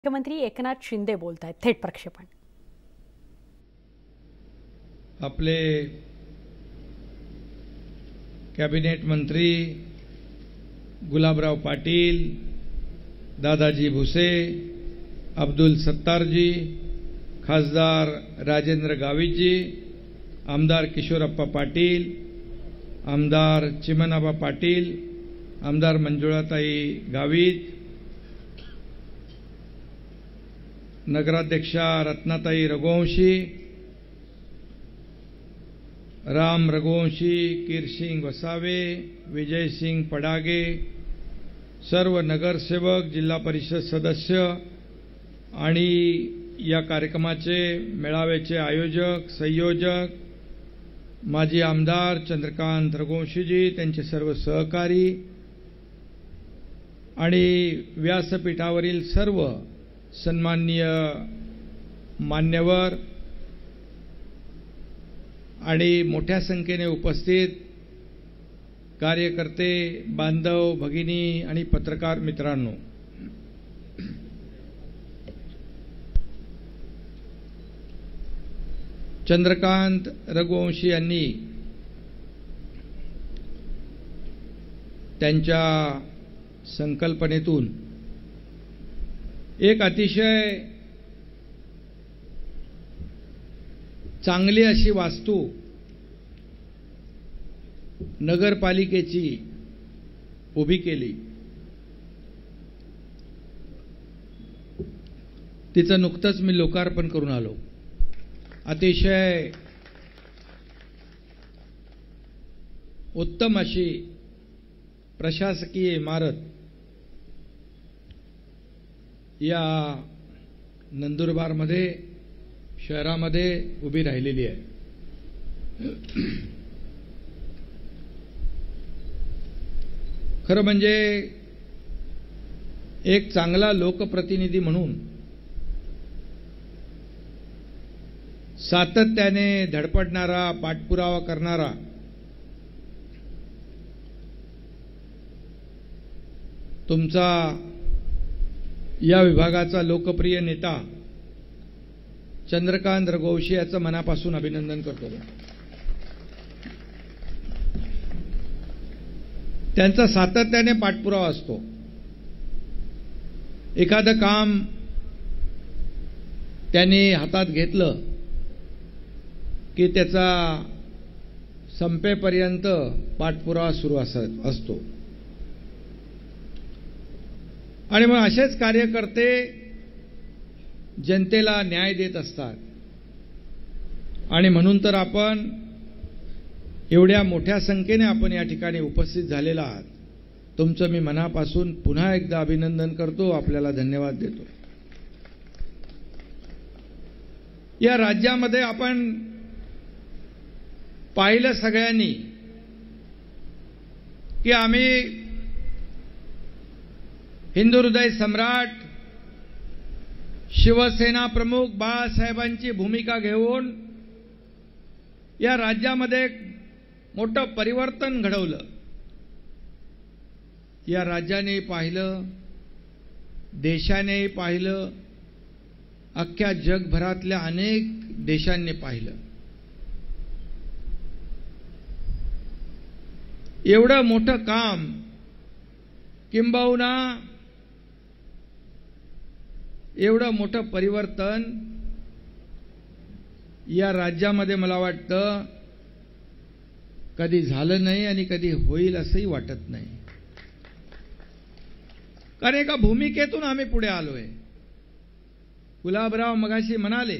मुख्यमंत्री एकनाथ शिंदे बोलत आहेत। थेट प्रक्षेपण। आपले कॅबिनेट मंत्री गुलाबराव पाटील, दादाजी भुसे, अब्दुल सत्तारजी, खासदार राजेंद्र गावितजी, आमदार किशोरप्पा पाटील, आमदार चिमनाबा पाटील, आमदार मंजुळाताई गावित, नगराध्यक्षा रत्नाताई रघुवंशी, राम रघुवंशी, कीरसिंग वसावे, विजयसिंग पडागे, सर्व नगरसेवक, जिल्हा परिषद सदस्य आणि या कार्यक्रमाचे मेळाव्याचे आयोजक, संयोजक, माजी आमदार चंद्रकांत रघुवंशीजी, त्यांचे सर्व सहकारी आणि व्यासपीठावरील सर्व सन्माननीय मान्यवर आणि मोठ्या संख्येने उपस्थित कार्यकर्ते, बांधव, भगिनी आणि पत्रकार मित्रांनो, चंद्रकांत रघुवंशी यांनी त्यांच्या संकल्पनेतून एक अतिशय चांगली अशी वास्तू नगरपालिकेची उभी केली। तिचं नुकतंच मी लोकार्पण करून आलो। अतिशय उत्तम अशी प्रशासकीय इमारत या नंदुरबारमध्ये शहरामध्ये उभी राहिलेली आहे। खरं म्हणजे एक चांगला लोकप्रतिनिधी म्हणून सातत्याने धडपडणारा, पाठपुरावा करणारा, तुमचा या विभागाचा लोकप्रिय नेता चंद्रकांत रघुवंशी याचं मनापासून अभिनंदन करतो। त्यांचा सातत्याने पाठपुरावा असतो। एखादं काम त्यांनी हातात घेतलं की त्याचा संपेपर्यंत पाठपुरावा सुरू असतो आणि मग असेच कार्यकर्ते जनतेला न्याय देत असतात आणि म्हणून तर आपण एवढ्या मोठ्या संख्येने आपण या ठिकाणी उपस्थित झालेला आहात। तुमचं मी मनापासून पुन्हा एकदा अभिनंदन करतो, आपल्याला धन्यवाद देतो। या राज्यामध्ये आपण पाहिलं सगळ्यांनी की आम्ही हिंदू हृदय सम्राट शिवसेना प्रमुख बाळासाहेबांची भूमिका घेऊन या राज्यामध्ये मोठं परिवर्तन घडवलं। या राज्याने पाहिलं, देशाने पाहिलं, अख्ख्या जगभरातल्या अनेक देशांनी पाहिलं। एवढं मोठं काम, किंबहुना एवढं मोठं परिवर्तन या राज्यामध्ये मला वाटतं कधी झालं नाही आणि कधी होईल असंही वाटत नाही। कारण एका भूमिकेतून आम्ही पुढे आलोय। गुलाबराव मगाशी म्हणाले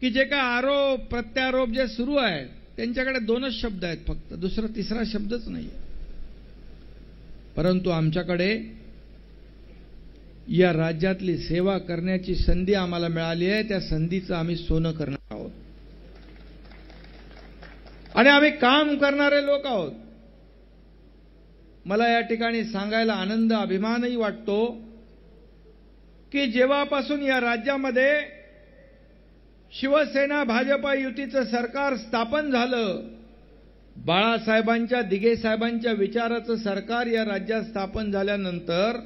की जे काय आरोप प्रत्यारोप जे सुरू आहेत त्यांच्याकडे दोनच शब्द आहेत फक्त, दुसरा तिसरा शब्दच नाही। परंतु आमच्याकडे या राज्यातली सेवा करण्याची संधी आम्हाला मिळाली आहे। त्या संधीचं आम्ही सोनं करणार आहोत आणि आम्ही काम करणारे लोक आहोत। मला या ठिकाणी सांगायला आनंद, अभिमानही वाटतो की जेव्हापासून या राज्यामध्ये शिवसेना भाजपा युतीचं सरकार स्थापन झालं, बाळासाहेबांच्या, दिघे साहेबांच्या विचाराचं सरकार या राज्यात स्थापन झाल्यानंतर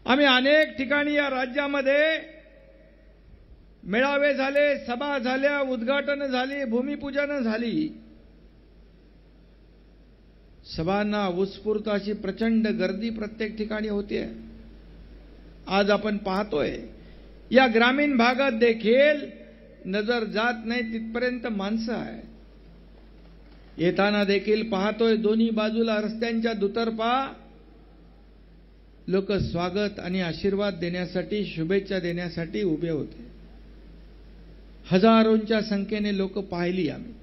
आम्ही अनेक ठिकाणी या राज्यामध्ये मेळावे झाले, सभा झाल्या, उद्घाटन झाली, भूमिपूजन झाली. सभांना उत्स्फूर्त अशी प्रचंड गर्दी प्रत्येक ठिकाणी होते. आज आपण पाहतोय या ग्रामीण भागात देखील नजर जात नाही तिथपर्यंत माणसं आहे. येताना देखील पाहतोय दोन्ही बाजूला रस्त्यांच्या दुतर्फा लोक स्वागत आणि आशीर्वाद देण्यासाठी, शुभेच्छा देण्यासाठी उभे होते. हजारोंच्या संख्येने लोक पाहिली आम्ही.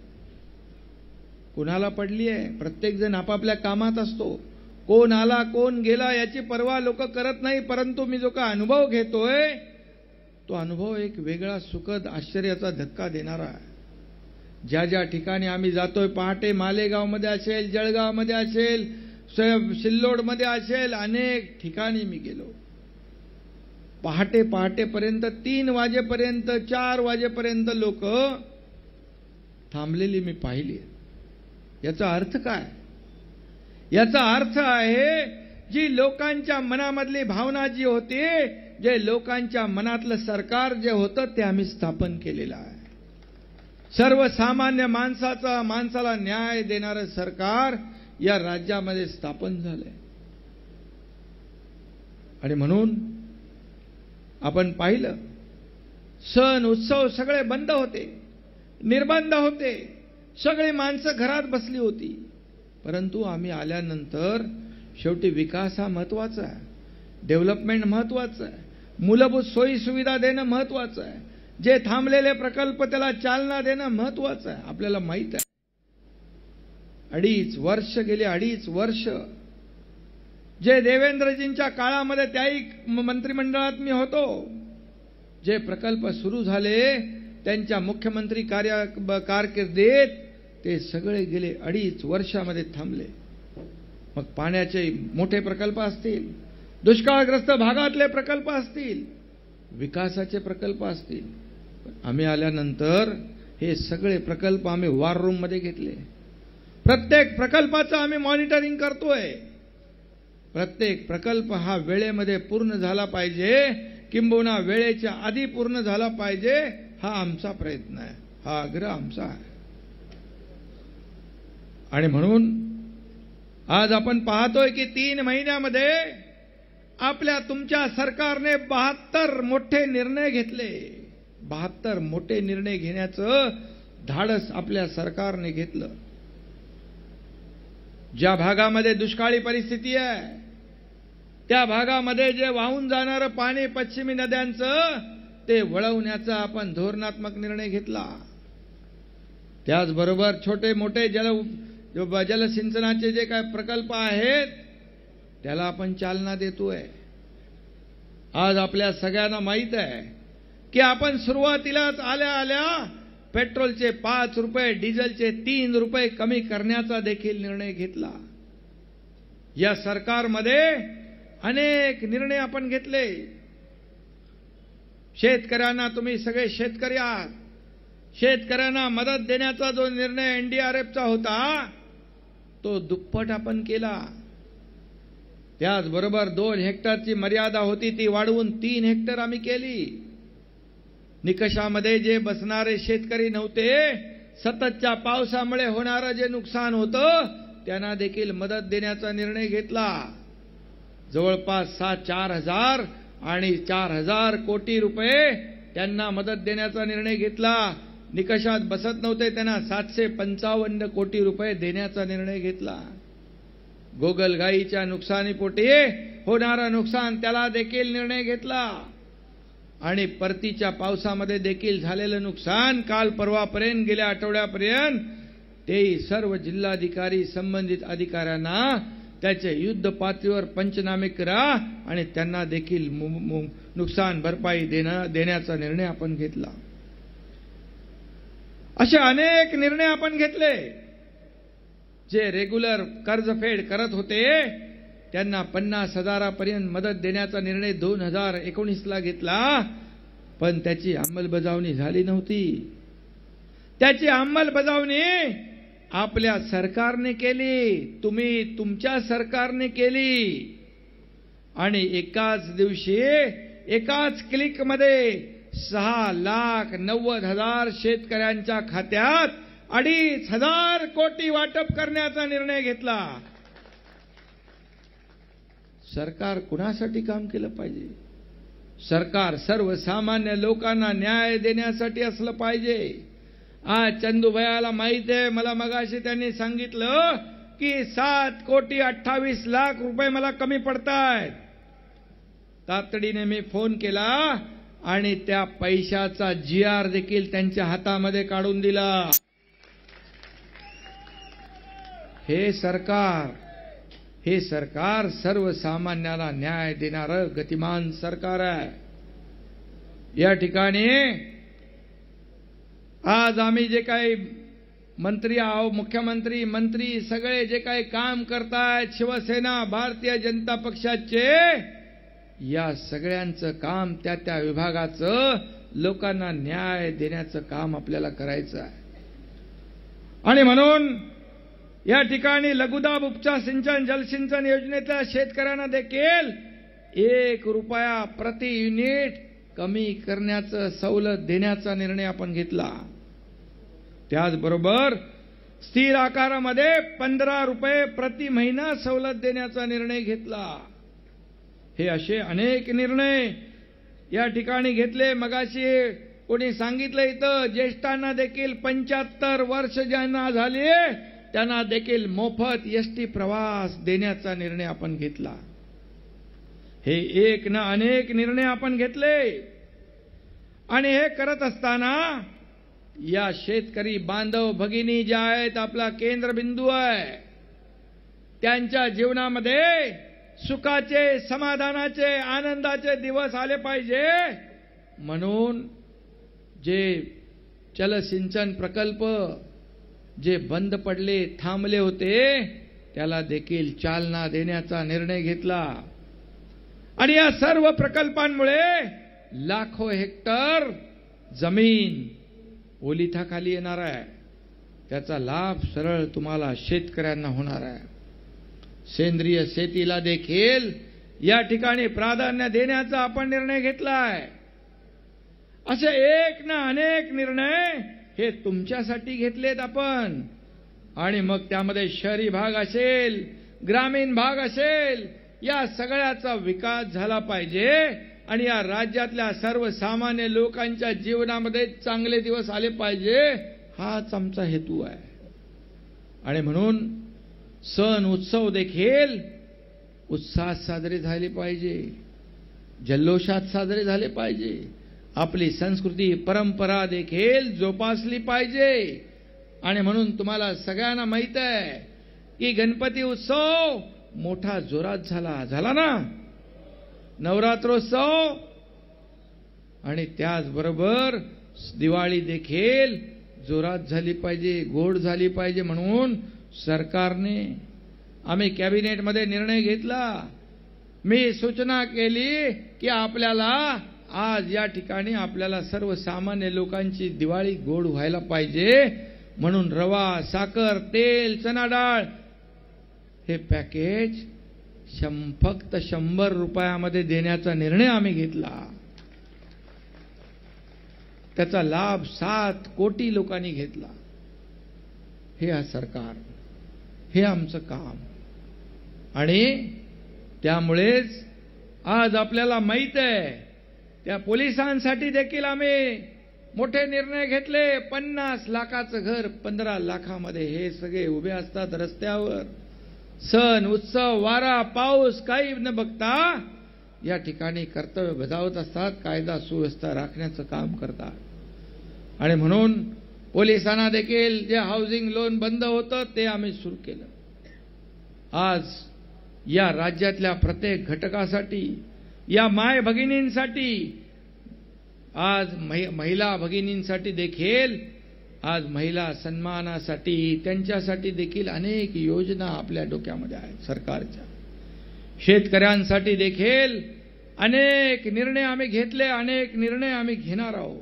कुणाला पडली आहे? प्रत्येक जण आपापल्या कामात असतो. कोण आला कोण गेला याची पर्वा लोक करत नाही. परंतु मी जो का अनुभव घेतोय तो अनुभव एक वेगळा सुखद आश्चर्याचा धक्का देणारा आहे. ज्या ज्या ठिकाणी आम्ही जातोय, पहाटे मालेगावमध्ये असेल, जळगावमध्ये असेल, सिल्लोडमध्ये असेल, अनेक ठिकाणी मी गेलो. पहाटेपर्यंत 3 वाजेपर्यंत 4 वाजेपर्यंत लोक थांबलेली मी पाहिली. याचा अर्थ काय? याचा अर्थ आहे जी लोकांच्या मनामधली भावना जी होती, जे लोकांच्या मनातलं सरकार जे होतं ते आम्ही स्थापन केलेलं आहे. सर्वसामान्य माणसाला न्याय देणारं सरकार या राज्यामध्ये स्थापन झालंय. आणि म्हणून आपण पाहिलं सण उत्सव सगळे बंद होते, निर्बंध होते, सगळी माणसं घरात बसली होती. परंतु आम्ही आल्यानंतर शेवटी विकास हा महत्वाचा आहे, डेव्हलपमेंट महत्वाचं आहे, मूलभूत सोयी सुविधा देणं महत्वाचं आहे, जे थांबलेले प्रकल्प त्याला चालना देणं महत्वाचं आहे. आपल्याला माहित आहे 2.5 वर्ष गेले, 2.5 वर्ष जे देवेंद्रजींच्या काळामध्ये त्याही मंत्रिमंडळात मी होतो, जे प्रकल्प सुरू झाले त्यांच्या मुख्यमंत्री कारकिर्दीत ते सगळे गेले 2.5 वर्षामध्ये थांबले. मग पाण्याचे मोठे प्रकल्प असतील, दुष्काळग्रस्त भागातले प्रकल्प असतील, विकासाचे प्रकल्प असतील. आम्ही आल्यानंतर हे सगळे प्रकल्प आम्ही वॉर रूम मध्ये घेतले. प्रत्येक प्रकल्पाचं आम्ही मॉनिटरिंग करतोय. प्रत्येक प्रकल्प हा वेळेमध्ये पूर्ण झाला पाहिजे, किंबहुना वेळेच्या आधी पूर्ण झाला पाहिजे, हा आमचा प्रयत्न आहे, हा आग्रह आमचा आहे. आणि म्हणून आज आपण पाहतोय की 3 महिन्यामध्ये आपल्या तुमच्या सरकारने 72 मोठे निर्णय घेतले. 72 मोठे निर्णय घेण्याचं धाडस आपल्या सरकारने घेतलं. ज्या भागामध्ये दुष्काळी परिस्थिती आहे त्या भागामध्ये जे वाहून जाणारं पाणी पश्चिमी नद्यांचं ते वळवण्याचा आपण धोरणात्मक निर्णय घेतला. त्याचबरोबर छोटे मोठे जलसिंचनाचे जे काय प्रकल्प आहेत त्याला आपण चालना देतोय. आज आपल्या सगळ्यांना माहित आहे की आपण सुरुवातीलाच आल्या पेट्रोलचे 5 रुपये, डिझेलचे 3 रुपये कमी करण्याचा देखील निर्णय घेतला. या सरकारमध्ये अनेक निर्णय आपण घेतले. शेतकऱ्यांना, तुम्ही सगळे शेतकरी आहात, शेतकऱ्यांना मदत देण्याचा जो निर्णय एनडीआरएफचा होता तो दुप्पट आपण केला. त्याचबरोबर 2 हेक्टरची मर्यादा होती ती वाढवून 3 हेक्टर आम्ही केली. निकषामध्ये जे बसणारे शेतकरी नव्हते, सततच्या पावसामुळे होणारं जे नुकसान होतं त्यांना देखील मदत देण्याचा निर्णय घेतला. जवळपास 4,000 आणि 4,000 कोटी रुपये त्यांना मदत देण्याचा निर्णय घेतला. निकषात बसत नव्हते त्यांना 755 कोटी रुपये देण्याचा निर्णय घेतला. गोगलगाईच्या नुकसानीपोटी होणारं नुकसान त्याला देखील निर्णय घेतला. आणि परतीच्या पावसामध्ये देखील झालेलं नुकसान काल परवापर्यंत, गेल्या आठवड्यापर्यंत तेही सर्व जिल्हाधिकारी संबंधित अधिकाऱ्यांना त्याचे युद्ध पातळीवर पंचनामे करा आणि त्यांना देखील नुकसान भरपाई देण्याचा निर्णय आपण घेतला. असे अनेक निर्णय आपण घेतले. जे रेग्युलर कर्जफेड करत होते त्यांना 50,000 पर्यंत मदत देण्याचा निर्णय 2019ला घेतला, पण त्याची अंमलबजावणी झाली नव्हती. त्याची अंमलबजावणी आपल्या सरकारने केली, तुम्ही तुमच्या सरकारने केली. आणि एकाच दिवशी एकाच क्लिकमध्ये 6,90,000 शेतकऱ्यांच्या खात्यात 2,500 कोटी वाटप करण्याचा निर्णय घेतला. सरकार कुणासाठी काम केलं पाहिजे? सरकार सर्वसामान्य लोकांना न्याय देण्यासाठी असलं पाहिजे. आज चंदूभयाला माहित आहे, मला मगाशी त्यांनी सांगितलं की 7,28,00,000 रुपये मला कमी पडतायत. तातडीने मी फोन केला आणि त्या पैशाचा GR देखील त्यांच्या हातामध्ये काढून दिला. हे सरकार सर्वसामान्याला न्याय देणारं गतिमान सरकार आहे. या ठिकाणी आज आम्ही जे काही मंत्री आहोत, मुख्यमंत्री, मंत्री सगळे जे काही काम करतायत, शिवसेना, भारतीय जनता पक्षाचे, या सगळ्यांचं काम त्या विभागाचं लोकांना न्याय देण्याचं काम आपल्याला करायचं आहे. आणि म्हणून या ठिकाणी लघुदाब उपसा सिंचन जलसिंचन योजनेतल्या शेतकऱ्यांना देखील 1 रुपया प्रति युनिट कमी करण्याचं सवलत देण्याचा निर्णय आपण घेतला. त्याचबरोबर स्थिर आकारामध्ये 15 रुपये प्रति महिना सवलत देण्याचा निर्णय घेतला. हे असे अनेक निर्णय या ठिकाणी घेतले. मगाशी कोणी सांगितलं इथं ज्येष्ठांना देखील 75 वर्ष ज्यांना झाली त्यांना देखील मोफत एसटी प्रवास देण्याचा निर्णय आपण घेतला. हे एक ना अनेक निर्णय आपण घेतले. आणि हे करत असताना या शेतकरी बांधव भगिनी ज्या आहेत, आपला केंद्रबिंदू आहे, त्यांच्या जीवनामध्ये सुखाचे, समाधानाचे, आनंदाचे दिवस आले पाहिजे म्हणून जे जलसिंचन प्रकल्प जे बंद पडले, थांबले होते, त्याला देखील चालना देण्याचा निर्णय घेतला. आणि या सर्व प्रकल्पांमुळे लाखो हेक्टर जमीन ओलिताखाली येणार आहे. त्याचा लाभ सरळ तुम्हाला शेतकऱ्यांना होणार आहे. सेंद्रिय शेतीला देखील या ठिकाणी प्राधान्य देण्याचा आपण निर्णय घेतला आहे. असे एक ना अनेक निर्णय हे तुमच्यासाठी घेतलेत आपण. आणि मग त्यामध्ये शहरी भाग असेल, ग्रामीण भाग असेल, या सगळ्याचा विकास झाला पाहिजे आणि या राज्यातल्या सर्वसामान्य लोकांच्या जीवनामध्ये चांगले दिवस आले पाहिजे, हाच आमचा हेतू आहे. आणि म्हणून सण उत्सव देखील उत्साहात साजरे झाले पाहिजे, जल्लोषात साजरे झाले पाहिजे. आपली संस्कृती परंपरा देखील जोपासली पाहिजे. आणि म्हणून तुम्हाला सगळ्यांना माहित आहे की गणपती उत्सव मोठा जोरात झाला ना, नवरात्रोत्सव, आणि त्याचबरोबर दिवाळी देखील जोरात झाली पाहिजे, गोड झाली पाहिजे. म्हणून सरकारने, आम्ही कॅबिनेटमध्ये निर्णय घेतला, मी सूचना केली की आपल्याला आज या ठिकाणी आपल्याला सर्वसामान्य लोकांची दिवाळी गोड व्हायला पाहिजे म्हणून रवा, साखर, तेल, चना डाळ हे पॅकेज फक्त 100 रुपयामध्ये देण्याचा निर्णय आम्ही घेतला. त्याचा लाभ 7 कोटी लोकांनी घेतला. हे हा सरकार, हे आमचं काम. आणि त्यामुळेच आज आपल्याला माहित आहे, त्या पोलिसांसाठी देखील आम्ही मोठे निर्णय घेतले. 50 लाखाचं घर 15 लाखामध्ये हे सगळे उभे असतात रस्त्यावर. सण उत्सव, वारा पाऊस काही न बघता या ठिकाणी कर्तव्य बजावत असतात, कायदा सुव्यवस्था राखण्याचं काम करतात. आणि म्हणून पोलिसांना देखील जे हाऊसिंग लोन बंद होतं ते आम्ही सुरू केलं. आज या राज्यातल्या प्रत्येक घटकासाठी, या माय भगिनींसाठी, आज महिला भगिनींसाठी देखील आज महिला सन्मानासाठी, त्यांच्यासाठी देखील अनेक योजना आपल्या डोक्यामध्ये आहेत सरकारच्या. शेतकऱ्यांसाठी देखील अनेक निर्णय आम्ही घेतले, अनेक निर्णय आम्ही घेणार आहोत.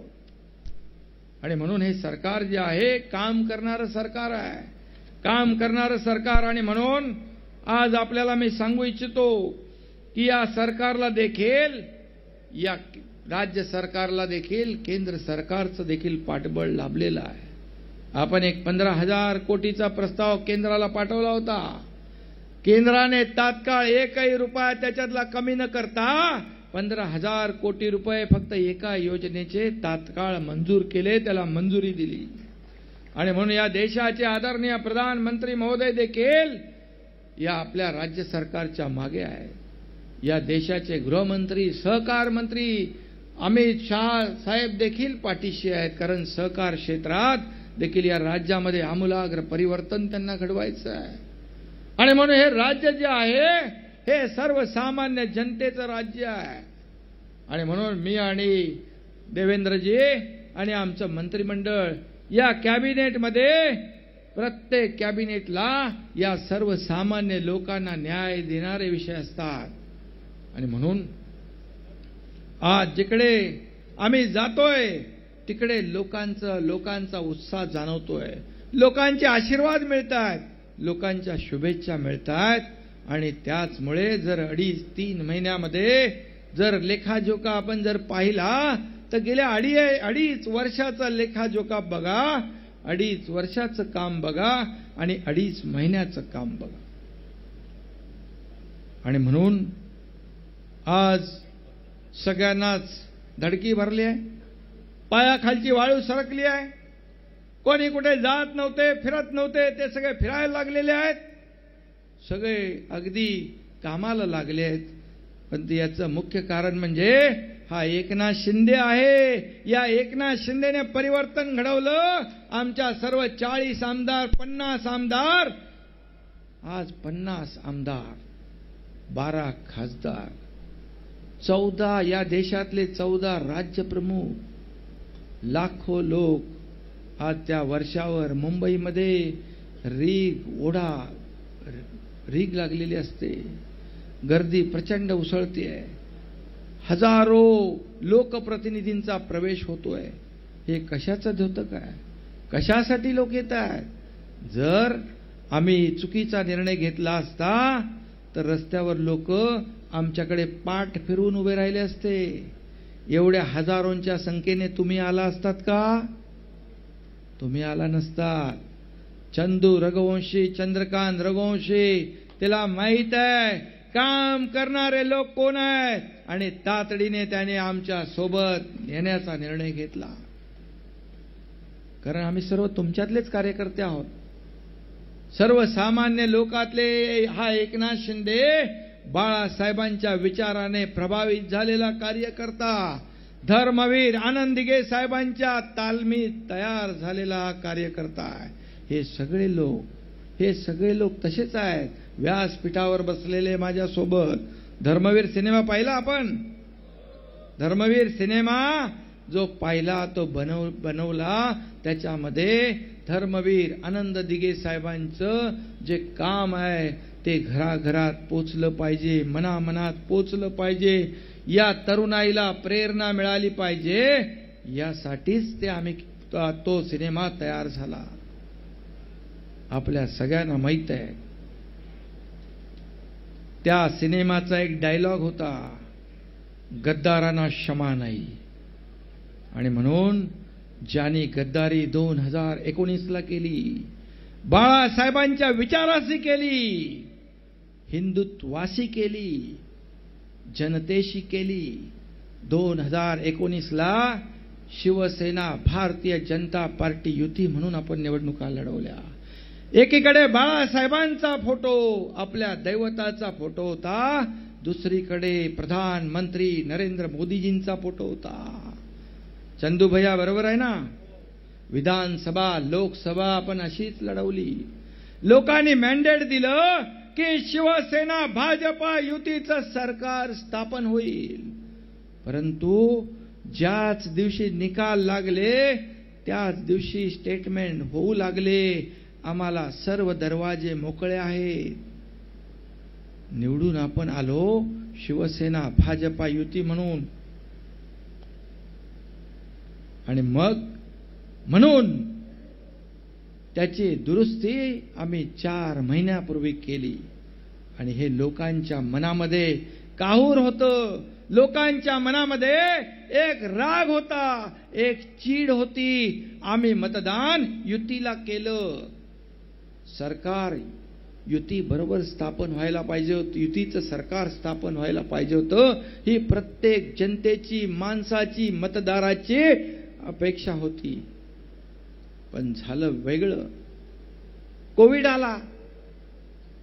आणि म्हणून हे सरकार जे आहे काम करणारं सरकार आहे, काम करणारं सरकार. आणि म्हणून आज आपल्याला मी सांगू इच्छितो की या सरकारला देखील, या राज्य सरकारला देखील केंद्र सरकारचं देखील पाठबळ लाभलेलं आहे. आपण एक 15,000 कोटीचा प्रस्ताव केंद्राला पाठवला होता. केंद्राने तात्काळ एकही रुपया त्याच्यातला कमी न करता 15,000 कोटी रुपये फक्त एका योजनेचे तात्काळ मंजूर केले, त्याला मंजुरी दिली. आणि म्हणून या देशाचे आदरणीय प्रधानमंत्री महोदय देखील या आपल्या राज्य सरकारच्या मागे आहे. या देशाचे गृहमंत्री, सहकार मंत्री अमित शाह साहेब देखील पाठीशी आहेत, कारण सहकार क्षेत्रात देखील या राज्यामध्ये आमूलाग्र परिवर्तन त्यांना घडवायचं आहे. आणि म्हणून हे राज्य जे आहे हे सर्वसामान्य जनतेचं राज्य आहे. आणि म्हणून मी आणि देवेंद्रजी आणि आमचं मंत्रिमंडळ या कॅबिनेटमध्ये प्रत्येक कॅबिनेटला या सर्वसामान्य लोकांना न्याय देणारे विषय असतात. आणि म्हणून आज जिकडे आम्ही जातोय तिकडे लोकांचा उत्साह जाणवतोय, लोकांचे आशीर्वाद मिळतात, लोकांच्या शुभेच्छा मिळतात. आणि त्याचमुळे जर 2.5-3 महिन्यामध्ये जर लेखाजोखा आपण जर पाहिला तर गेल्या अडीच वर्षाचा लेखाजोखा बघा, 2.5 वर्षाचं काम बघा आणि 2.5 महिन्याचं काम बघा. आणि म्हणून आज सगळ्यांनाच धडकी भरली आहे, पायाखालची वाळू सरकली आहे. कोणी कुठे जात नव्हते, फिरत नव्हते, ते सगळे फिरायला लागलेले आहेत, सगळे अगदी कामाला लागले आहेत. पण याचं मुख्य कारण म्हणजे हा एकनाथ शिंदे आहे. या एकनाथ शिंदेने परिवर्तन घडवलं. आमच्या सर्व 40 आमदार, 50 आमदार, आज 50 आमदार, 12 खासदार, 14 या देशातले 14 राज्य प्रमुख, लाखो लोक आज त्या वर्षावर मुंबईमध्ये रीग लागलेली असते, गर्दी प्रचंड उसळते, हजारो लोकप्रतिनिधींचा प्रवेश होतोय. हे कशाचं द्योतक आहे? कशासाठी लोक येत आहेत? जर आम्ही चुकीचा निर्णय घेतला असता तर रस्त्यावर लोक आमच्याकडे पाठ फिरवून उभे राहिले असते. एवढ्या हजारोंच्या संख्येने तुम्ही आला असतात का? तुम्ही आला नसतात. चंदू रघुवंशी, चंद्रकांत रघुवंशी, त्याला माहित आहे काम करणारे लोक कोण आहेत आणि तातडीने त्याने आमच्या सोबत येण्याचा निर्णय घेतला. कारण आम्ही सर्व तुमच्यातलेच कार्यकर्ते आहोत. सर्वसामान्य लोकातले हा एकनाथ शिंदे बाळासाहेबांच्या विचाराने प्रभावित झालेला कार्यकर्ता, धर्मवीर आनंद दिघे साहेबांच्या तालमीत तयार झालेला कार्यकर्ता आहे. हे सगळे लोक तसेच आहेत. व्यासपीठावर बसलेले माझ्यासोबत. धर्मवीर सिनेमा पाहिला आपण? धर्मवीर सिनेमा जो पाहिला तो बनवला, त्याच्यामध्ये धर्मवीर आनंद दिघे साहेबांचं जे काम आहे ते घराघरात पोचलं पाहिजे, मनामनात पोचलं पाहिजे, या तरुणाईला प्रेरणा मिळाली पाहिजे, यासाठीच तो सिनेमा तयार झाला. आपल्या सगळ्यांना माहित आहे त्या सिनेमाचा एक डायलॉग होता, गद्दारांना क्षमा नाही. आणि म्हणून ज्यांनी गद्दारी 2019ला केली, बाळासाहेबांच्या विचाराशी केली, हिंदुत्वाशी केली, जनतेशी केली. 2019ला शिवसेना भारतीय जनता पार्टी युती म्हणून आपण निवडणुका लढवल्या. एकीकडे बाळासाहेबांचा फोटो, आपल्या दैवताचा फोटो होता, दुसरीकडे प्रधानमंत्री नरेंद्र मोदीजींचा फोटो होता. चंदू भैया बरोबर आहे ना? विधानसभा लोकसभा आपण अशीच लढवली. लोकांनी मॅन्डेट दिलं की शिवसेना भाजपा युतीचं सरकार स्थापन होईल. परंतु ज्याच दिवशी निकाल लागले त्याच दिवशी स्टेटमेंट होऊ लागले, आम्हाला सर्व दरवाजे मोकळे आहेत. निवडून आपण आलो शिवसेना भाजपा युती म्हणून. आणि मग म्हणून त्याची दुरुस्ती आम्ही 4 महिन्यापूर्वी केली. आणि हे लोकांच्या मनामध्ये काहूर होतं. लोकांच्या मनामध्ये एक राग होता, एक चीड होती. आम्ही मतदान युतीला केलं. सरकार युती बरोबर स्थापन व्हायला पाहिजे होतं. युतीचं सरकार स्थापन व्हायला पाहिजे होतं. ही प्रत्येक जनतेची, माणसाची, मतदाराची अपेक्षा होती. पण झालं वेगळं. कोविड आला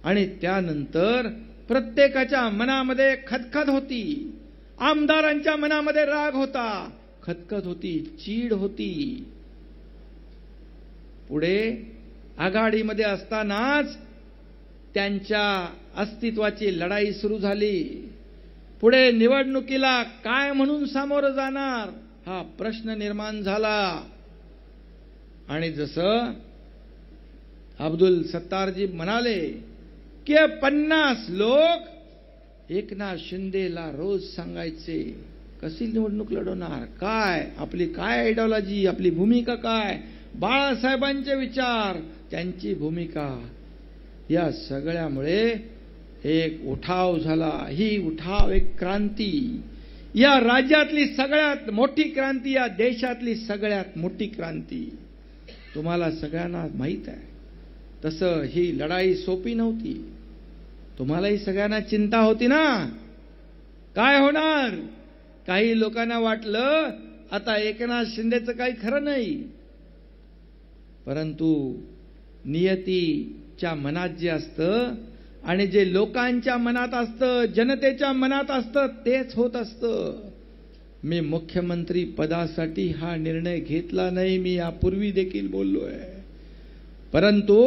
आणि त्यानंतर प्रत्येकाच्या मनामध्ये खदखद होती. आमदारांच्या मनामध्ये राग होता, खदखद होती, चीड होती. पुढे आघाडीमध्ये असतानाच त्यांच्या अस्तित्वाची लढाई सुरू झाली. पुढे निवडणुकीला काय म्हणून सामोरं जाणार हा प्रश्न निर्माण झाला. आणि जसं अब्दुल सत्तारजी म्हणाले की 50 लोक एकनाथ शिंदेला रोज सांगायचे कशी निवडणूक लढवणार, काय आपली काय आयडिओलॉजी, आपली भूमिका काय, बाळासाहेबांचे विचार, त्यांची भूमिका, या सगळ्यामुळे एक उठाव झाला. ही उठाव एक क्रांती, या राज्यातली सगळ्यात मोठी क्रांती, या देशातली सगळ्यात मोठी क्रांती. तुम्हाला सगळ्यांना माहित आहे तसं ही लढाई सोपी नव्हती. तुम्हालाही सगळ्यांना चिंता होती ना, काय होणार. काही लोकांना वाटलं आता एकनाथ शिंदेचं काही खरं नाही. परंतु नियतीच्या मनात जे असतं आणि जे लोकांच्या मनात असतं, जनतेच्या मनात असतं, तेच होत असतं. मी मुख्यमंत्री पदासाठी हा निर्णय घेतला नाही, मी यापूर्वी देखील बोललोय. परंतु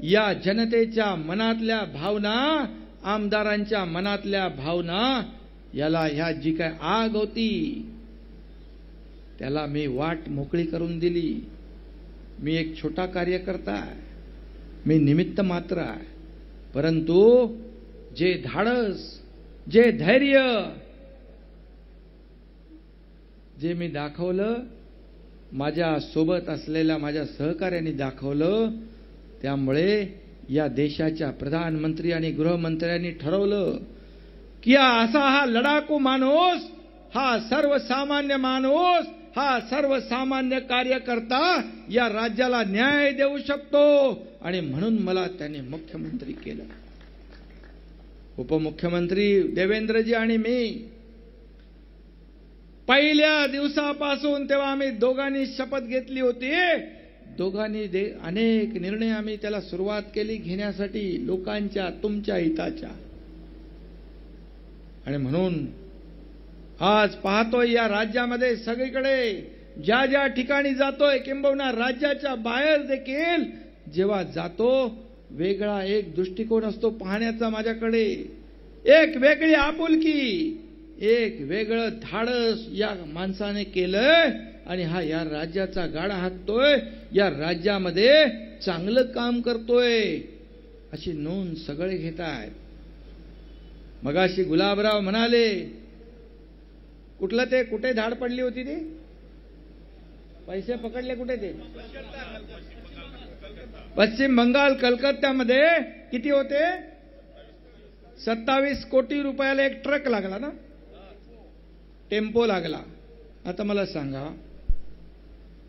या जनतेच्या मनातल्या भावना, आमदारांच्या मनातल्या भावना, याला ह्या जी काय आग होती त्याला मी वाट मोकळी करून दिली. मी एक छोटा कार्यकर्ता आहे, मी निमित्त मात्र आहे. परंतु जे धाडस, जे धैर्य जे मी दाखवलं, माझ्या सोबत असलेल्या माझ्या सहकार्यांनी दाखवलं, त्यामुळे या देशाच्या प्रधानमंत्री आणि गृहमंत्र्यांनी ठरवलं की असा हा लढाकू माणूस, हा सर्वसामान्य माणूस, हा सर्वसामान्य कार्यकर्ता या राज्याला न्याय देऊ शकतो. आणि म्हणून मला त्याने मुख्यमंत्री केलं. उपमुख्यमंत्री देवेंद्रजी आणि मी पहिल्या दिवसापासून, तेव्हा आम्ही दोघांनी शपथ घेतली होती, दोघांनी अनेक निर्णय आम्ही त्याला सुरुवात केली घेण्यासाठी, लोकांच्या, तुमच्या हिताच्या. आणि म्हणून आज पाहतोय या राज्यामध्ये सगळीकडे, ज्या ज्या ठिकाणी जातोय, किंबहुना राज्याच्या बाहेर देखील जेव्हा जातो, वेगळा एक दृष्टिकोन असतो पाहण्याचा माझ्याकडे. एक वेगळी आपुलकी, एक वेगळं धाडस या माणसाने केलंय आणि हा या राज्याचा गाडा हाकतोय, या राज्यामध्ये चांगलं काम करतोय अशी नोंद सगळे घेत आहेत. मगाशी गुलाबराव म्हणाले, कुठलं ते, कुठे धाड पडली होती ती, पैसे पकडले कुठे ते, पश्चिम बंगाल, कलकत्त्यामध्ये किती होते, 27 कोटी रुपयाला एक ट्रक लागला ना, टेम्पो लागला. आता मला सांगा,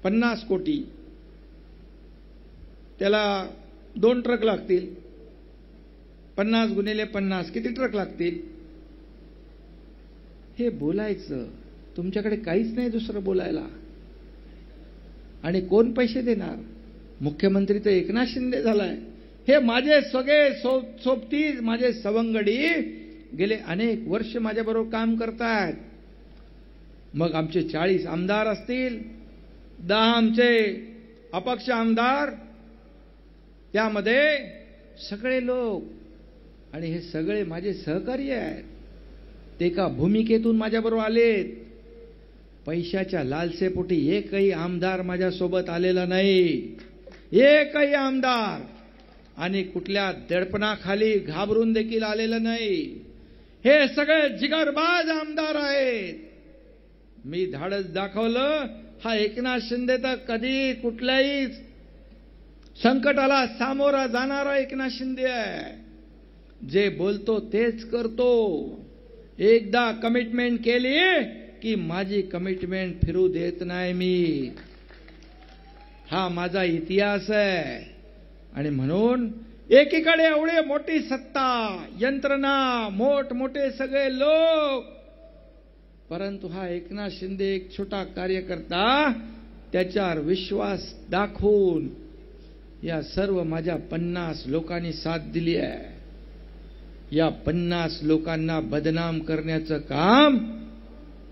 50 कोटी, त्याला 2 ट्रक लागतील, 50 गुणिले 50 किती ट्रक लागतील. हे बोलायचं, तुमच्याकडे काहीच नाही दुसरं बोलायला. आणि कोण पैसे देणार. मुख्यमंत्री तर एकनाथ शिंदे झालाय. हे माझे सगळे सोबती, माझे सवंगडी गेले अनेक वर्ष माझ्याबरोबर काम करतायत. मग आमचे 40 आमदार असतील, 10 आमचे अपक्ष आमदार, त्यामध्ये सगळे लोक, आणि हे सगळे माझे सहकारी आहेत. ते का भूमिकेतून माझ्याबरोबर आलेत. पैशाच्या लालसेपोटी एकही आमदार माझ्यासोबत आलेला नाही, एकही आमदार. आणि कुठल्या दडपणाखाली घाबरून देखील आलेलं नाही. हे सगळे जिगरबाज आमदार आहेत. मी धाडस दाखवलं. हा एकनाथ शिंदे तर कधी कुठल्याही संकटाला सामोरा जाणारा एकनाथ शिंदे आहे. जे बोलतो तेच करतो. एकदा कमिटमेंट केली की माझी कमिटमेंट फिरू देत नाही मी. हा माझा इतिहास आहे. आणि म्हणून एकीकडे एवढे मोठी सत्ता, यंत्रणा, मोठमोठे सगळे लोक, परंतु हा एकनाथ शिंदे एक छोटा कार्यकर्ता, त्याच्यावर विश्वास दाखवून या सर्व माझ्या 50 लोकांनी साथ दिली आहे. या 50 लोकांना बदनाम करण्याचं काम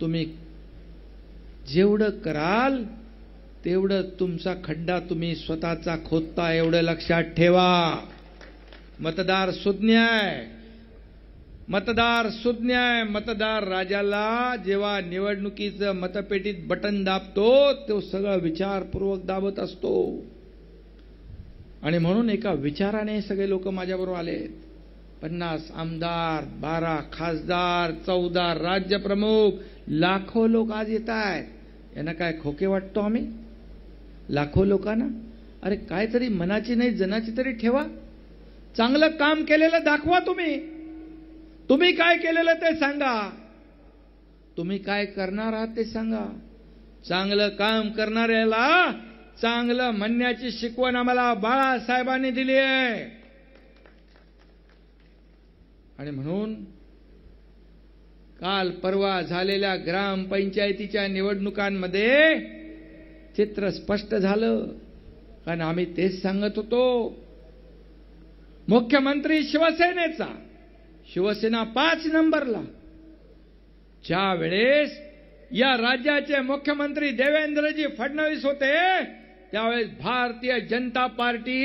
तुम्ही जेवढं कराल तेवढं तुमचा खड्डा तुम्ही स्वतःचा खोदता, एवढं लक्षात ठेवा. मतदार सुज्ञ आहे, मतदार सुज्ञ आहे. मतदार राजाला जेव्हा निवडणुकीचं मतपेटीत बटन दाबतो तो सगळं विचारपूर्वक दाबत असतो. आणि म्हणून एका विचाराने सगळे लोक माझ्याबरोबर आले. 50 आमदार, 12 खासदार, 14 राज्यप्रमुख, लाखो लोक आज येत आहेत. यांना काय खोके वाटतो आम्ही? लाखो लोकांना अरे काहीतरी मनाची नाही जनाची तरी ठेवा. चांगलं काम केलेलं दाखवा. तुम्ही काय केलेलं ते सांगा. तुम्ही काय करणार आहात ते सांगा. चांगलं काम करणाऱ्याला चांगलं म्हणण्याची शिकवण आम्हाला बाळासाहेबांनी दिली आहे. आणि म्हणून काल परवा झालेल्या ग्रामपंचायतीच्या निवडणुकांमध्ये चित्र स्पष्ट झालं. कारण आम्ही तेच सांगत होतो. मुख्यमंत्री शिवसेनेचा, शिवसेना 5 नंबरला. ज्या वेळेस या राज्याचे मुख्यमंत्री देवेंद्रजी फडणवीस होते त्यावेळेस भारतीय जनता पार्टी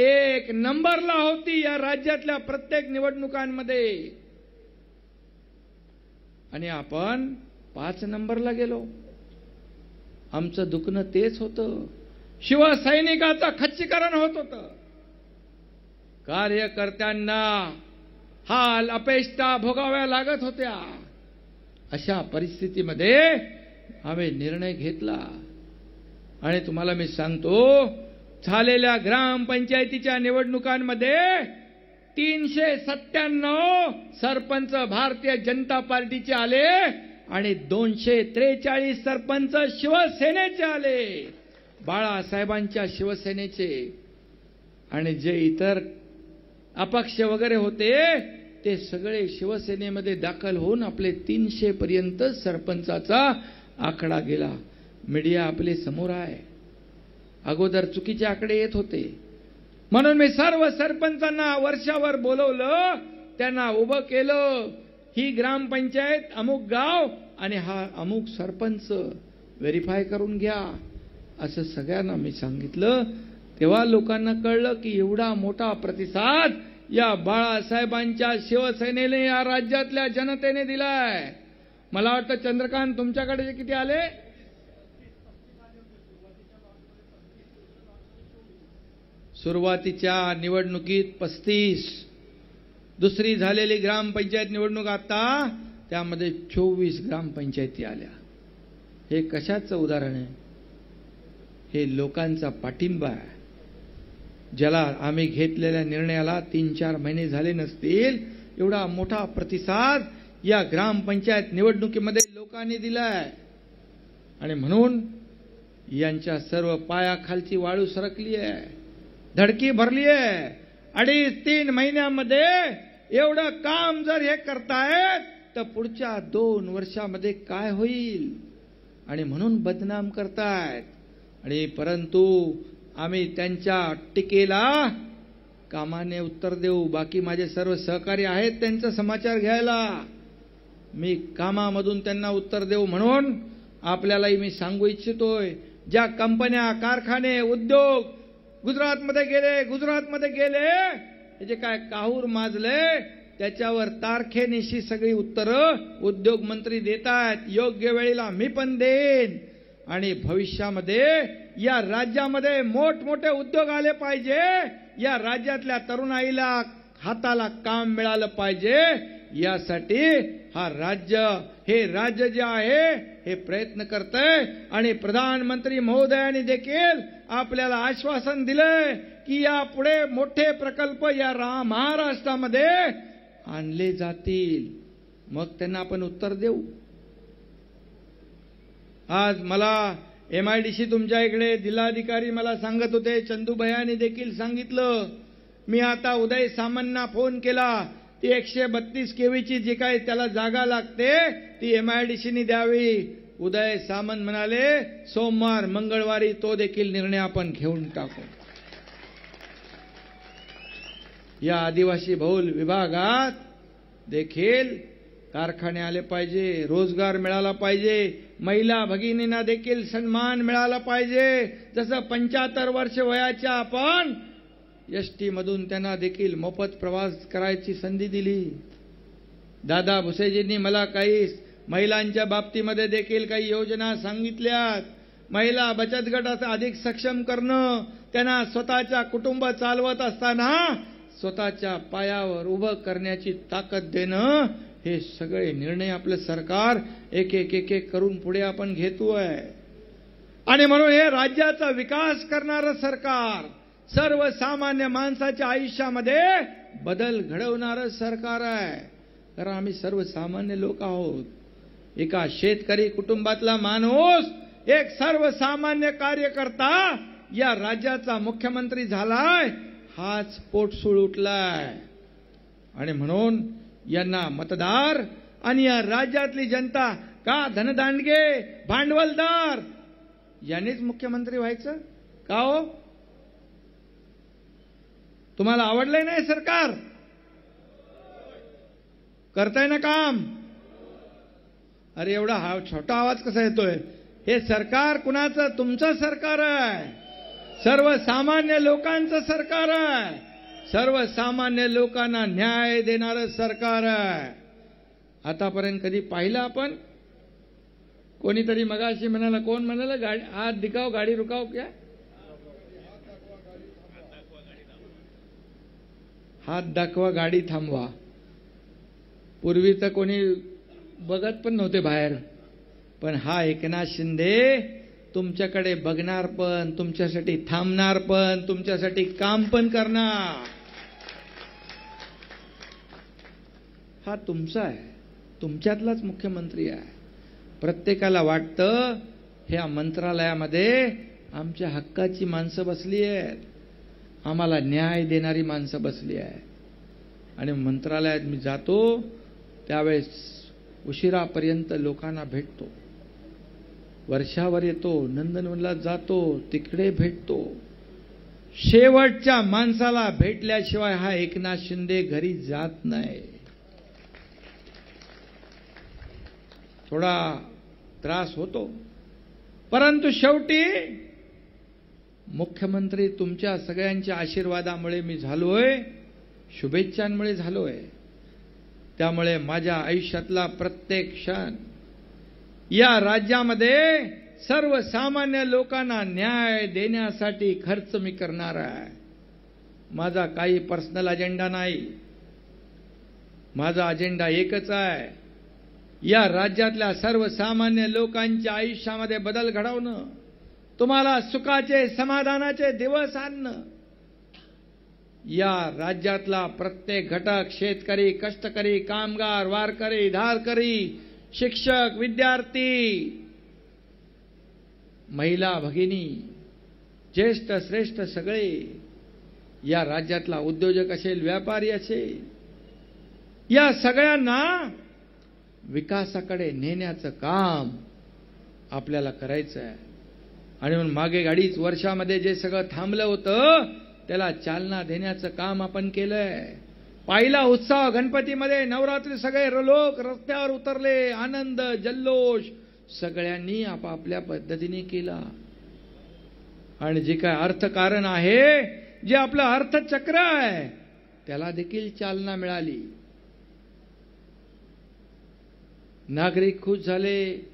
1 नंबरला होती या राज्यातल्या प्रत्येक निवडणुकांमध्ये. आणि आपण 5 नंबरला गेलो. आमचं दुखणं तेच होतं. शिवसैनिकाचं खच्चीकरण होत होतं. कार्यकर्त्यांना हाल अपेष्टा भोगाव्या लागत होत्या. अशा परिस्थितीमध्ये आम्ही निर्णय घेतला. आणि तुम्हाला मी सांगतो, झालेल्या ग्रामपंचायतीच्या निवडणुकांमध्ये 397 सरपंच भारतीय जनता पार्टीचे आले आणि 243 सरपंच शिवसेनेचे आले, बाळासाहेबांच्या शिवसेनेचे. आणि जे इतर अपक्ष वगैरे होते ते सगळे शिवसेनेमध्ये दाखल होऊन आपले 300 पर्यंत सरपंचाचा आकडा गेला. मीडिया आपले समोर आहे. अगोदर चुकीचे आकडे येत होते. म्हणून मी सर्व सरपंचांना वर्षावर बोलवलं, त्यांना उभं केलं. ही ग्रामपंचायत अमुक गाव आणि हा अमुक सरपंच व्हेरीफाय करून घ्या असं सगळ्यांना मी सांगितलं. तेव्हा लोकांना कळलं की एवढा मोठा प्रतिसाद या बाळासाहेबांच्या शिवसेनेने या राज्यातल्या जनतेने दिलाय. मला वाटतं चंद्रकांत तुमच्याकडे किती आले? सुरुवातीच्या निवडणुकीत 35, दुसरी झालेली ग्रामपंचायत निवडणूक आता त्यामध्ये 24 ग्रामपंचायती आल्या. हे कशाचं उदाहरण आहे? हे लोकांचा पाठिंबा आहे. ज्याला आम्ही घेतलेल्या निर्णयाला 3-4 महिने झाले नसतील एवढा मोठा प्रतिसाद या ग्रामपंचायत निवडणुकीमध्ये लोकांनी दिलाय. आणि म्हणून यांच्या सर्व पायाखालची वाळू सरकली आहे, धडकी भरली आहे. 2.5-3 महिन्यामध्ये एवढं काम जर हे करतायत तर पुढच्या 2 वर्षामध्ये काय होईल? आणि म्हणून बदनाम करतायत. आणि परंतु आम्ही त्यांच्या टीकेला कामाने उत्तर देऊ. बाकी माझे सर्व सहकारी आहेत त्यांचा समाचार घ्यायला. मी कामामधून त्यांना उत्तर देऊ. म्हणून आपल्यालाही मी सांगू इच्छितोय, ज्या कंपन्या, कारखाने, उद्योग गुजरातमध्ये गेले हे जे काय काहूर माजले त्याच्यावर तारखेनिशी सगळी उत्तरं उद्योग मंत्री देतात. योग्य वेळेला मी पण देईन. आणि भविष्यामध्ये या राज्यामध्ये मोठमोठे उद्योग आले पाहिजे. या राज्यातल्या तरुणाईला हाताला काम मिळालं पाहिजे. यासाठी हे राज्य जे आहे हे प्रयत्न करतंय. आणि प्रधानमंत्री महोदयांनी देखील आपल्याला आश्वासन दिलंय की यापुढे मोठे प्रकल्प या महाराष्ट्रामध्ये आणले जातील. मग त्यांना आपण उत्तर देऊ. आज मला MIDC तुमच्या इकडे जिल्हाधिकारी मला सांगत होते, चंदूभैयाने देखील सांगितलं, मी आता उदय सामंतना फोन केला, ती 132 केवीची जी काही त्याला जागा लागते ती MIDCने द्यावी. उदय सामंत म्हणाले सोमवार मंगळवारी तो देखील निर्णय आपण घेऊन टाकू. या आदिवासी बहुल विभागात देखील कारखाने आले पाहिजे, रोजगार मिळाला पाहिजे, महिला भगिनींना देखील सन्मान मिळाला पाहिजे. जसं 75 वर्ष वयाच्या आपण ST मधून त्यांना देखील मोफत प्रवास करायची संधी दिली. दादा भुसेजींनी मला काही महिलांच्या बाबतीमध्ये देखील काही योजना सांगितल्यात. महिला बचत गट अधिक सक्षम करणं, त्यांना स्वतःच्या कुटुंब चालवत असताना स्वतःच्या पायावर उभं करण्याची ताकद देणं, हे सगळे निर्णय आपलं सरकार एक एक करून पुढे आपण घेतोय. आणि म्हणून हे राज्याचा विकास करणारं सरकार, सर्वसामान्य माणसाच्या आयुष्यामध्ये बदल घडवणारं सरकार आहे. कारण आम्ही सर्वसामान्य लोक आहोत. एका शेतकरी कुटुंबातला माणूस, एक सर्वसामान्य कार्यकर्ता या राज्याचा मुख्यमंत्री झालाय, हाच पोटसूळ उठलाय. आणि म्हणून यांना मतदार आणि या राज्यातली जनता का धनदांडगे, भांडवलदार यांनीच मुख्यमंत्री व्हायचं का हो? तुम्हाला आवडलंय नाही सरकार? करताय ना काम? अरे एवढा छोटा आवाज कसा येतोय? हे सरकार कुणाचं? तुमचं सरकार आहे. सर्वसामान्य लोकांचं सरकार आहे. सर्वसामान्य लोकांना न्याय देणारं सरकार आहे. आतापर्यंत कधी पाहिलं आपण? कोणीतरी मगाशी म्हणाला, कोण म्हणाला, गाडी हात दिखाओ गाडी रुकाओ, क्या हात दाखवा गाडी थांबवा. पूर्वी तर कोणी बघत पण नव्हते बाहेर, पण हा एकनाथ शिंदे तुमच्याकडे बघणार पण, तुमच्यासाठी थांबणार पण, तुमच्यासाठी काम पण करणार. हा तुमचा आहे, तुमच्यातलाच मुख्यमंत्री आहे. प्रत्येकाला वाटतं ह्या मंत्रालयामध्ये आमच्या हक्काची माणसं बसली आहेत, आम्हाला न्याय देणारी माणसं बसली आहेत. आणि मंत्रालयात मी जातो त्यावेळेस उशिरापर्यंत लोकांना भेटतो. वर्षावर येतो, नंदनवनला जातो, तिकडे भेटतो. शेवटच्या माणसाला भेटल्याशिवाय हा एकनाथ शिंदे घरी जात नाही. थोडा त्रास होतो, परंतु शेवटी मुख्यमंत्री तुमच्या सगळ्यांच्या आशीर्वादामुळे मी झालोय, शुभेच्छांमुळे झालोय. त्यामुळे माझ्या आयुष्यातला प्रत्येक क्षण या राज्यामध्ये सर्वसामान्य लोकांना न्याय देण्यासाठी खर्च मी करणार आहे. माझा काही पर्सनल अजेंडा नाही. माझा अजेंडा एकच आहे, या राज्यातल्या सर्वसामान्य लोकांच्या आयुष्यामध्ये बदल घडवणं, तुम्हाला सुखाचे समाधानाचे दिवस आणणं. या राज्यातला प्रत्येक घटक, शेतकरी, कष्टकरी, कामगार, वारकरी, धारकरी, शिक्षक, विद्यार्थी, महिला भगिनी, ज्येष्ठ श्रेष्ठ सगळे, या राज्यातला उद्योजक असेल, व्यापारी असेल, या सगळ्यांना विकासाकडे नेण्याचं काम आपल्याला करायचं आहे. आणि म्हणून मागे अडीच वर्षामध्ये जे सगळं थांबलं होतं त्याला चालना देण्याचं काम आपण केलंय. पहिला उत्सव गणपतीमध्ये, नवरात्री सगळे लोक रस्त्यावर उतरले, आनंद जल्लोष सगळ्यांनी आपापल्या पद्धतीने केला. आणि जे काय अर्थकारण आहे, जे आपलं अर्थचक्र आहे, त्याला देखील चालना मिळाली. नागरिक खुश झाले,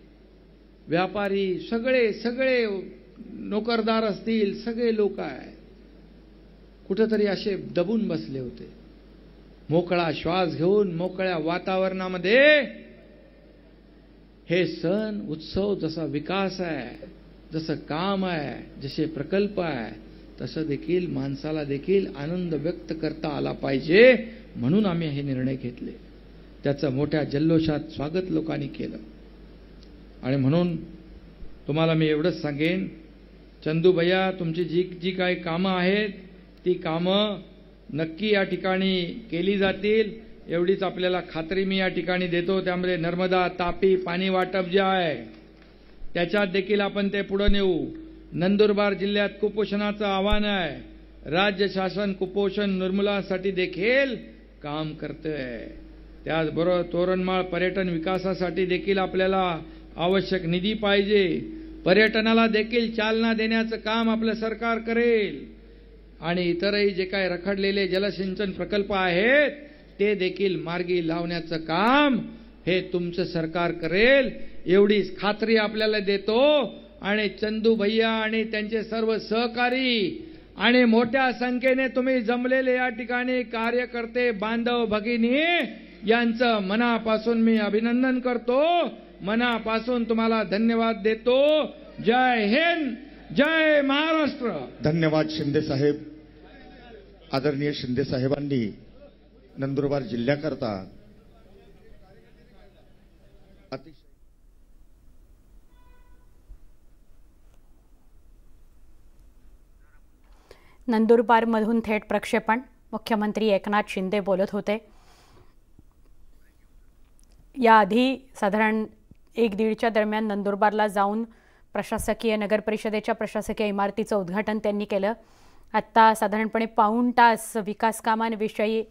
व्यापारी सगळे नोकरदार असतील, सगळे लोक आहे कुठेतरी असे दबून बसले होते. मोकळा श्वास घेऊन मोकळ्या वातावरणामध्ये हे सण उत्सव, जसा विकास आहे, जसं काम आहे, जसे प्रकल्प आहे, तसं देखील माणसाला देखील आनंद व्यक्त करता आला पाहिजे, म्हणून आम्ही हे निर्णय घेतले. त्याचं मोठ्या जल्लोषात स्वागत लोकांनी केलं. आणि म्हणून तुम्हाला मी एवढंच सांगेन, चंदूभैया तुमची जी काही कामं आहेत ती कामं नक्की या ठिकाणी केली जातील एवढीच आपल्याला खात्री मी या ठिकाणी देतो. त्यामध्ये नर्मदा तापी पाणी वाटप जे आहे त्याच्यात देखील आपण ते पुढे नेऊ. नंदुरबार जिल्ह्यात कुपोषणाचं आव्हान आहे. राज्य शासन कुपोषण निर्मूलनासाठी देखील काम करतंय. त्याचबरोबर तोरणमाळ पर्यटन विकासासाठी देखील आपल्याला आवश्यक निधी पाहिजे. पर्यटनाला देखील चालना देण्याचं काम आपलं सरकार करेल. आणि इतरही जे काही रखडलेले जलसिंचन प्रकल्प आहेत ते देखील मार्गी लावण्याचं काम हे तुमचं सरकार करेल एवढीच खात्री आपल्याला देतो. आणि चंदूभैया आणि त्यांचे सर्व सहकारी आणि मोठ्या संख्येने तुम्ही जमलेले या ठिकाणी कार्यकर्ते बांधव भगिनी यांचं मनापासून मी अभिनंदन करतो. मनापासून तुम्हाला धन्यवाद देतो. जय हिंद, जय महाराष्ट्र. धन्यवाद शिंदे साहेब. आदरणीय शिंदे साहेबांनी नंदुरबार जिल्ह्याकरता अतिशय नंदुरबारमधून थेट प्रक्षेपण. मुख्यमंत्री एकनाथ शिंदे बोलत होते. याआधी साधारण 1-1:30च्या दरम्यान नंदुरबारला जाऊन प्रशासकीय नगर परिषदेच्या प्रशासकीय इमारतीचं उद्घाटन त्यांनी केलं. आत्ता साधारणपणे पाऊण तास विकास कामांविषयी